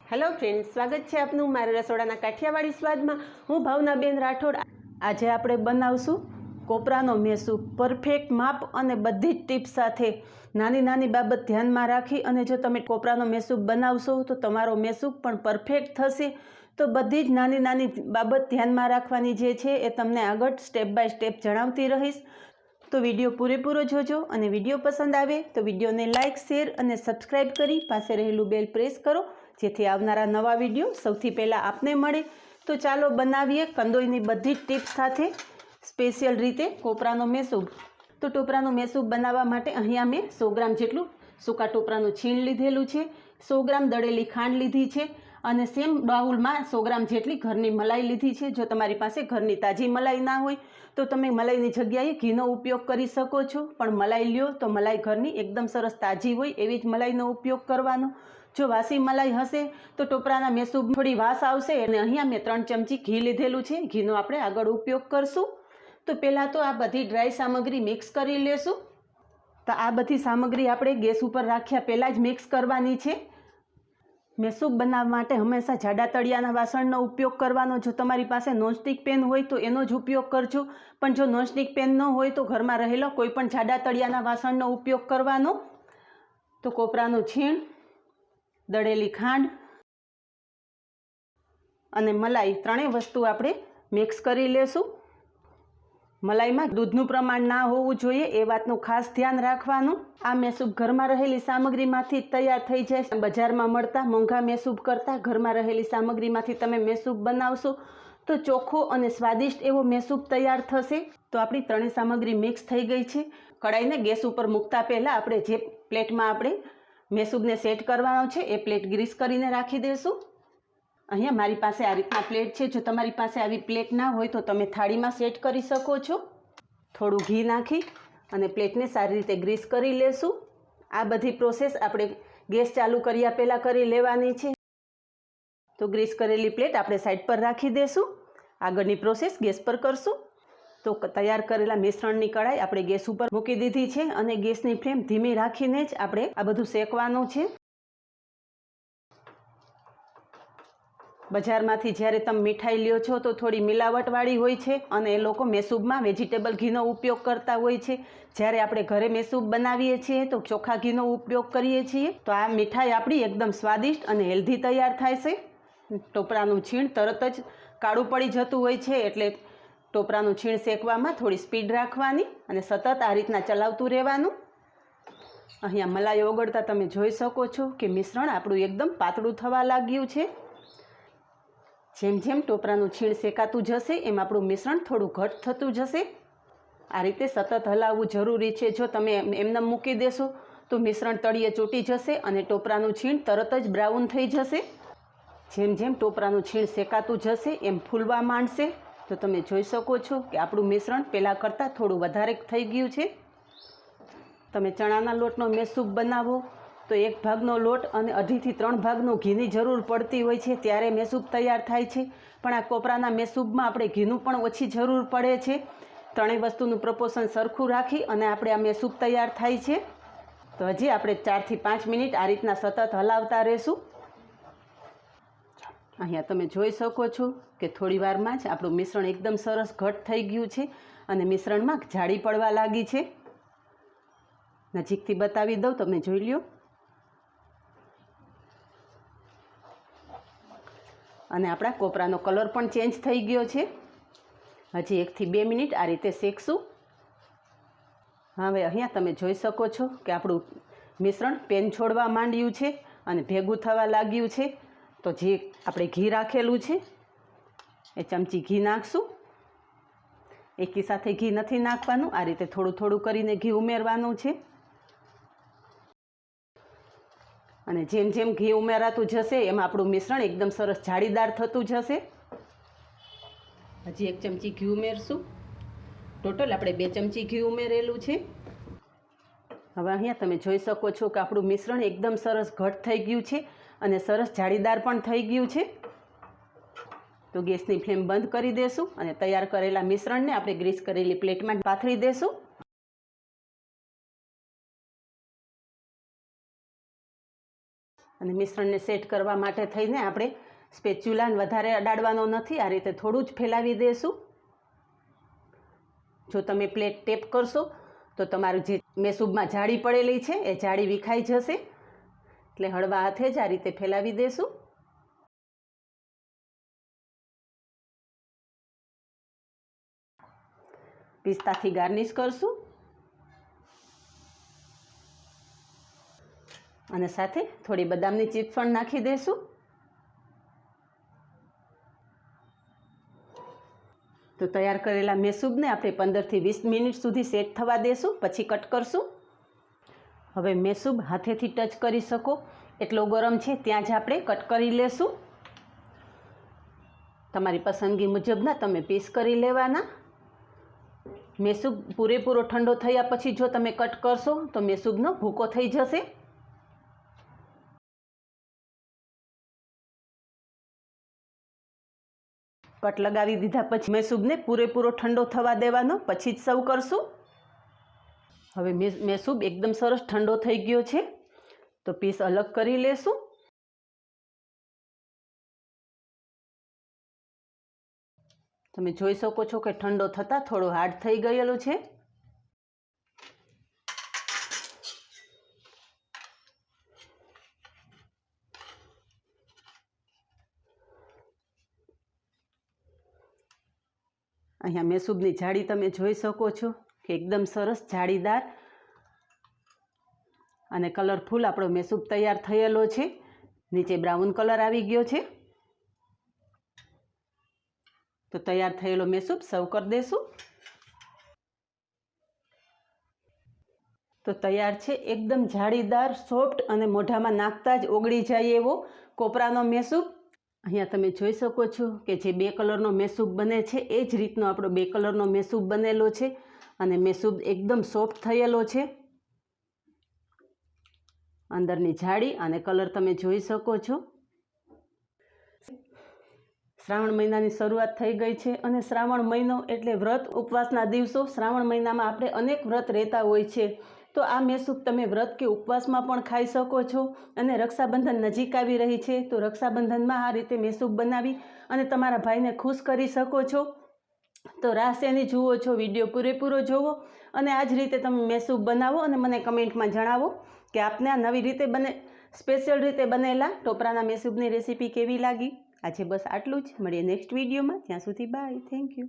Hello friends, स्वागत है आपनु मारा रसोडाना काठियावाड़ी में। हूँ भावनाबेन राठोड। आज आपणे बनावशुं कोपरानो मेसूब। परफेक्ट माप अने बधी ज टिप्स साथे नानी नानी बाबत ध्यान में राखी अने जो तमे कोपरानो मेसूब बनावशो तो तमारो मेसूब पण परफेक्ट थशे। तो बधी ज नानी नानी बाबत ध्यान में राखवानी जे छे ए तमने आगळ स्टेप बाय स्टेप जणावती रहीश। तो विडियो पूरेपूरो जोजो अने विडियो पसंद आवे तो विडियो ने लाइक शेर अने सब्सक्राइब करी पासे रहेलू बेल प्रेस करो जेथी आवनारा नवा विडियो सौथी पहला आपने मळे। तो चालो बनावीए कंदोईनी बधी टिप्स साथे स्पेशियल रीते कोपरानो मेसूब। तो टोपरानो मेसूब बनावा माटे अहींया मैं 100 ग्राम जेटलुं सूका टोपरानुं छीण लीधेलुं छे, 100 ग्राम दळेली खांड लीधी छे अने सेम बाउल में 100 ग्राम जेटली घरनी मलाई लीधी छे। जो तमारी पासे घरनी ताजी मलाई ना होय तो तमे मलाईनी जग्याए घीनो उपयोग करी सको छो, पण मलाई ल्यो तो मलाई घरनी एकदम सरस ताजी होय एवी ज मलाईनो उपयोग करवानो। जो वासी मलाई हशे तो टोपराना मेसूब थोड़ी वास आवशे अने अहींया मैं 3 चमची घी लीधेलुं छे। घीनो आपणे आगळ उपयोग करशुं। तो पहला तो आ बधी ड्राय सामग्री मिक्स करी लेशुं। तो आ बधी सामग्री आपणे गैस पर राख्या पहला ज मिक्स करवानी छे। मेसूब बनाववा माटे हमेशा जाडा तळियाना वासणनो उपयोग करवानो। जो तमारी पासे नॉनस्टिक पेन होय तो एनो ज उपयोग करजो, पण जो नॉनस्टिक पेन न होय तो घर में रहेलो कोईपण जाडा तळियाना वासणनो उपयोग करवानो। तो कोपरानुं छीण, दळेली खांड अने मलाई त्रणेय वस्तु आपणे मिक्स करी लेशुं। मलाई में दूधनु प्रमाण ना होवुं जोईए ए वातनुं खास ध्यान राखवानुं। आ मेसूब घर में रहेली सामग्री मांथी तैयार थई जाय। बजार में मळता मोंघा मेसूब करता घर में रहेली सामग्री मांथी तमे मेसूब बनावशो तो चोखो अने स्वादिष्ट एवो मेसूब तैयार थशे। तो आपणी त्रणेय सामग्री मिक्स थई गई छे। कढ़ाईने गैस पर मूकता पहला आपणे जे प्लेट में आपणे मेसूब ने सेट करवानो छे ए प्लेट ग्रीस करीने राखी देशुं। अहींया मारी पासे आ रीतना प्लेट छे। जो तमारी पासे आवी प्लेट ना होय तो तमे थाळी में सेट करी सको छो। थोड़ुं घी नाखी अने प्लेट ने सारी रीते ग्रीस करी लेशुं। आ बधी प्रोसेस आपणे गैस चालू कर्या पहला करी लेवानी छे। तो ग्रीस करेली प्लेट आपणे साइड पर राखी देशुं। आगळनी प्रोसेस गैस पर करशुं। तो तैयार करेला मिश्रणनी कढ़ाई आपणे गैस पर मूकी दीधी छे अने गैसनी फ्लेम धीमी राखीने ज आपणे आ बधुं शेकवानुं छे। बजारमांथी ज्यारे तमे मीठाई ल्यो छो तो थोड़ी मिलावटवाળી होय छे अने ए लोको मेसूबमां वेजिटेबल घीनो उपयोग करता होय छे। ज्यारे आपणे घरे मेसूब बनावीए छीए तो चोखा घीनो उपयोग करीए छीए। तो आ मीठाई आपणी एकदम स्वादिष्ट अने हेल्धी तैयार थाय छे। टोपरानुं छीण तरत ज काळुं पड़ी जतुं होय छे एटले टोपरानुं छीण शेकवामां थोड़ी स्पीड राखवानी अने सतत आ रीतना चलावतुं रहेवानुं। अहींया मलाई ओगळता तमे जोई शको छो के मिश्रण आपणुं एकदम पातळुं थवा लाग्युं छे। जेम जेम टोपरानुं छीण शेकातुं जशे एम आपणुं मिश्रण थोड़ुं घट थतुं जशे। आ रीते सतत हलावવું जरूरी छे। जो तमे एमनेम मूकी देशो तो मिश्रण तळिये ચોટી जशे अने टोपरानुं छीण तरत ज ब्राउन थई जशे। जेम जेम टोपरानुं छीण शेकातुं जशे एम फूलवा मांडशे। तो तमे जोई शको छो के आपणुं मिश्रण पहेला करता थोड़ुं वधारे थई गयुं छे। तमे चणाना लोटनो मेसूब बनावो तो 1 भागनो लोट अने 2.5 થી 3 भागनो घीनी जरूर पड़ती होय छे त्यारे मेसूब तैयार थाय छे। पण आ कोपराना मेसूबमां आपणे घीनुं पण ओછી जरूर पड़े छे। त्रणेय वस्तुनुं प्रपोर्शन सरखुं राखी अने आपणे आ मेसूब तैयार थाय छे। तो हजी आपणे 4 થી 5 मिनिट आ रीतना सतत हलावता रहेशुं। अहींया तमे जोई शको छो के थोड़ी वारमां ज आपणुं मिश्रण एकदम सरस घट थई गयुं छे अने मिश्रणमां जाળી पड़वा लागी छे। नजीकथी बतावी दઉં તમે જોઈ લ્યો। અને આપણા કોપરાનો કલર પણ ચેન્જ થઈ ગયો છે। હજી 1 થી 2 મિનિટ આ રીતે શેકશું। હવે અહીંયા તમે જોઈ શકો છો કે આપણું મિશ્રણ પેન છોડવા માંડ્યું છે અને ભેગું થવા લાગ્યું છે। તો જે આપણે ઘી રાખેલું છે એ ચમચી ઘી નાખશું। એકી સાથે ઘી નથી નાખવાનું, આ રીતે થોડું થોડું કરીને ઘી ઉમેરવાનું છે। અને જેમ જેમ ઘી ઉમેરાતું જશે એમ આપણું મિશ્રણ એકદમ સરસ જાળીદાર થતું જશે। હજી 1 ચમચી ઘી ઉમેરશું। ટોટલ આપણે 2 ચમચી ઘી ઉમેરેલું છે। હવે અહીંયા તમે જોઈ શકો છો કે આપણું મિશ્રણ એકદમ સરસ ઘટ થઈ ગયું છે અને સરસ જાળીદાર પણ થઈ ગયું છે। તો ગેસની ફ્લેમ બંધ કરી દેશું અને તૈયાર કરેલા મિશ્રણને આપણે ગ્રીસ કરેલી પ્લેટમાં પાથરી દેશું। અને મિશ્રણને સેટ કરવા માટે થઈને આપણે સ્પેચ્યુલાને વધારે અડાડવાનો નથી, આ રીતે થોડું જ ફેલાવી દઈશું. જો તમે પ્લેટ ટેપ કરશો તો તમારું જે મેસૂબમાં જાળી પડેલી છે એ જાળી વિખાઈ જશે, એટલે હળવા હાથે જ આ રીતે ફેલાવી દઈશું. પિસ્તાથી ગાર્નિશ કરશું અને સાથે થોડી બદામની ચીપ્સ પણ નાખી દઈશું. તો તૈયાર કરેલા મેસૂબને આપણે 15થી 20 મિનિટ સુધી સેટ થવા દેશું, પછી કટ કરશું. હવે મેસૂબ હાથેથી ટચ કરી શકો એટલો ગરમ છે ત્યાં જ આપણે કટ કરી લેશું. તમારી પસંદગી મુજબના તમે પીસ કરી લેવાના. મેસૂબ પૂરેપૂરો ઠંડો થયા પછી જો તમે કટ કરશો તો મેસૂબનો ભૂકો થઈ જશે. કટ લગાવી દીધા પછી મેસૂબને પૂરેપૂરો ઠંડો થવા દેવાનો, પછી જ સર્વ કરશું. હવે મેસૂબ એકદમ સરસ ઠંડો થઈ ગયો છે, તો પીસ અલગ કરી લેશું. તમે જોઈ શકો છો કે ઠંડો થતાં થોડો હાર્ડ થઈ ગયેલો છે. અહીંયા મેસૂબની જાળી તમે જોઈ શકો છો કે એકદમ સરસ જાળીદાર અને કલરફુલ આપણો મેસૂબ તૈયાર થયેલો છે. નીચે બ્રાઉન કલર આવી ગયો છે. તો તૈયાર થયેલો મેસૂબ સર્વ કરી દેશું. તો તૈયાર છે એકદમ જાળીદાર, સોફ્ટ અને મોઢામાં નાખતા જ ઓગળી જાય એવો કોપરાનો મેસૂબ. અહીંયા તમે જોઈ શકો છો કે જે 2 કલરનો મેસૂબ બને છે એ જ રીતનો આપણો 2 કલરનો મેસૂબ બનેલો છે અને મેસૂબ એકદમ સોફ્ટ થયેલો છે. અંદરની જાળી અને કલર તમે જોઈ શકો છો. શ્રાવણ મહિનાની શરૂઆત થઈ ગઈ છે અને શ્રાવણ મહિનો એટલે વ્રત ઉપવાસના દિવસો. શ્રાવણ મહિનામાં આપણે અનેક વ્રત રહેતા હોય છે, તો આ મેસૂબ તમે વ્રત કે ઉપવાસમાં પણ ખાઈ શકો છો. અને રક્ષાબંધન નજીક આવી રહી છે તો રક્ષાબંધનમાં આ રીતે મેસૂબ બનાવી અને તમારા ભાઈને ખુશ કરી શકો છો. તો રાહ શેની જુઓ છો, વિડીયો પૂરેપૂરો જોવો અને આ જ રીતે તમે મેસૂબ બનાવો અને મને કમેન્ટમાં જણાવો કે આપને આ નવી રીતે સ્પેશિયલ રીતે બનેલા ટોપરાના મેસૂબની રેસીપી કેવી લાગી. આજે બસ આટલું જ. મળીએ નેક્સ્ટ વિડીયોમાં. ત્યાં સુધી બાય. Thank you.